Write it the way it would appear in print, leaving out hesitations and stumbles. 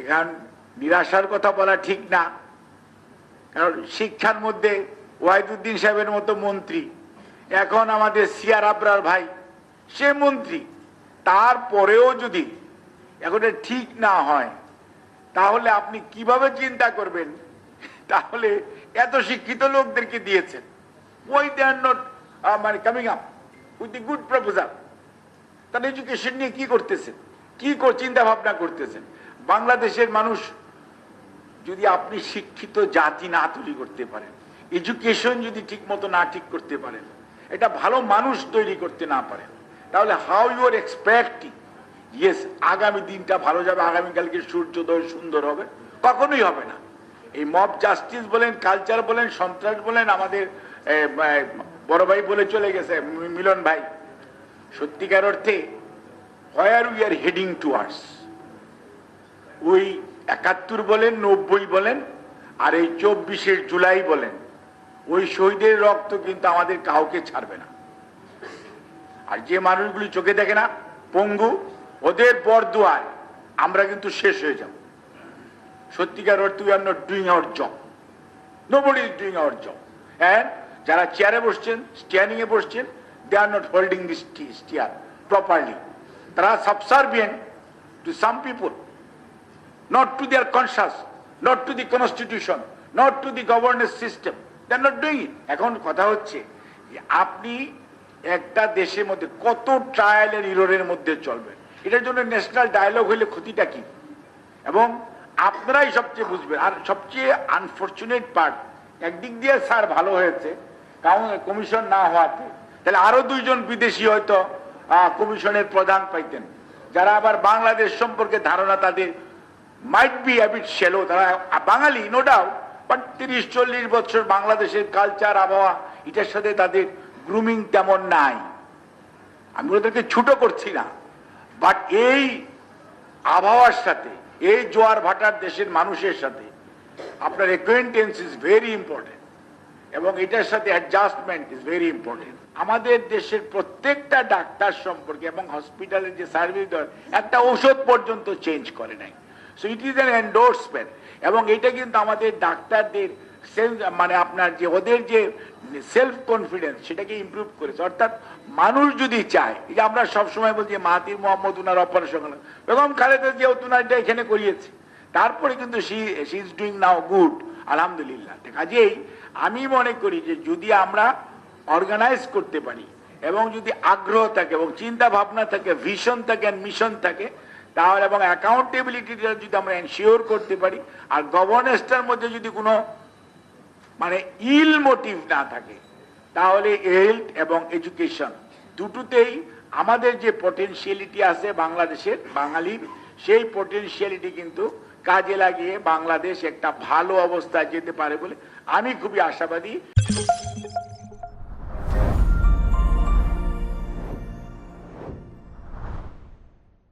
এখান নিরাশার কথা বলা ঠিক না, কারণ শিক্ষার মধ্যে ওয়াহিদুদ্দিন সাহেবের মতো মন্ত্রী, এখন আমাদের সিআর আবরার ভাই সে মন্ত্রী, তারপরেও যদি এখন ঠিক না হয় তাহলে আপনি কিভাবে চিন্তা করবেন? তাহলে এত শিক্ষিত লোকদেরকে দিয়েছেন, ওই দে আর নট মানে coming up with the good proposal. তার এডুকেশন নিয়ে কি করতেছেন, কি চিন্তা ভাবনা করতেছেন? বাংলাদেশের মানুষ যদি আপনি শিক্ষিত জাতি না তৈরি করতে পারেন, এডুকেশন যদি ঠিক মতো না ঠিক করতে পারেন, এটা ভালো মানুষ তৈরি করতে না পারেন, তাহলে how you are expecting yes আগামী দিনটা ভালো যাবে, আগামীকালকে সূর্যোদয় সুন্দর হবে? কখনোই হবে না। এই মব জাস্টিস বলেন, কালচার বলেন, সন্ত্রাস বলেন, আমাদের বড় ভাই বলে চলে গেছে মিলন ভাই, সত্যিকার অর্থে where we are heading towards, ওই ৭১ বলেন, ৯০ বলেন, আর এই ২৪শে জুলাই বলেন, ওই শহীদের রক্ত কিন্তু আমাদের কাউকে ছাড়বে না। আর যে মানুষগুলি চোখে দেখে না, পঙ্গু, ওদের বরদোয়ায় আমরা কিন্তু শেষ হয়ে যাব। সত্যিকার অর্থে we are not doing our job, nobody is doing our job. হ্যাঁ, যারা চেয়ারে বসছেন, স্ট্যান্ডিং এ বসছেন, they are not holding this chair properly. তারা subservient to some people, not to their conscience, not to the constitution, not to the governance system. They are not doing it. এখন কথা হচ্ছে আপনি একটা দেশের মধ্যে কত ট্রায়াল এর ইররের মধ্যে চলবেন? এটার জন্য ন্যাশনাল ডায়ালগ হইলে ক্ষতিটা কি? এবং আপনারাই সবচেয়ে বুঝবেন। আর সবচেয়ে আনফরচুনেট পার্ট, একদিক দিয়ে স্যার ভালো হয়েছে কারণ কমিশন না হওয়াতে, তাহলে আরো ২ জন বিদেশি হয়তো কমিশনের প্রধান পাইতেন, যারা আবার বাংলাদেশ সম্পর্কে ধারণা তাদের might be a bit shallow. তারা বাঙালি নো ডাউট, বাট ৩০-৪০ বছর বাংলাদেশের কালচার, আবহাওয়া, এটার সাথে তাদের গ্রুমিং তেমন নাই। আমি ওদেরকে ছোট করছি না, বাট এই আবহাওয়ার সাথে, এই জোয়ার ভাটার দেশের মানুষের সাথে আপনার অ্যাকোয়েন্টেন্স ইজ ভেরি ইম্পর্টেন্ট, এবং এটার সাথে অ্যাডজাস্টমেন্ট ইজ ভেরি ইম্পর্টেন্ট। আমাদের দেশের প্রত্যেকটা ডাক্তার সম্পর্কে এবং হসপিটালের যে সার্ভিস দেয়, একটা ঔষধ পর্যন্ত চেঞ্জ করে নাই। So it is an endorsement, এবং এটা কিন্তু আমাদের ডাক্তারদের মানে আপনার যে ওদের যে সেলফ কনফিডেন্স, সেটাকে ইমপ্রুভ করেছে। অর্থাৎ মানুষ যদি চায়, এই যে আমরা সবসময় বলছি মাহাতির মোহাম্মদ উনার অপারেশন, বেগম খালেদা জিয়া উনারটা এখানে করিয়েছে, তারপরে কিন্তু she is doing now good, আলহামদুলিল্লাহ। কাজেই আমি মনে করি যে যদি আমরা অর্গানাইজ করতে পারি, এবং যদি আগ্রহ থাকে, এবং চিন্তা ভাবনা থাকে, ভিশন থাকে, মিশন থাকে, তাহলে এবং অ্যাকাউন্টেবিলিটিটা যদি আমরা এনশিওর করতে পারি, আর গভর্নেন্সটার মধ্যে যদি কোনো মানে ইল মোটিভ না থাকে, তাহলে হেলথ এবং এডুকেশন দুটোতেই আমাদের যে পটেনশিয়ালিটি আছে বাংলাদেশের বাঙালির, সেই পটেনশিয়ালিটি কিন্তু কাজে লাগিয়ে বাংলাদেশ একটা ভালো অবস্থায় যেতে পারে বলে আমি খুবই আশাবাদী।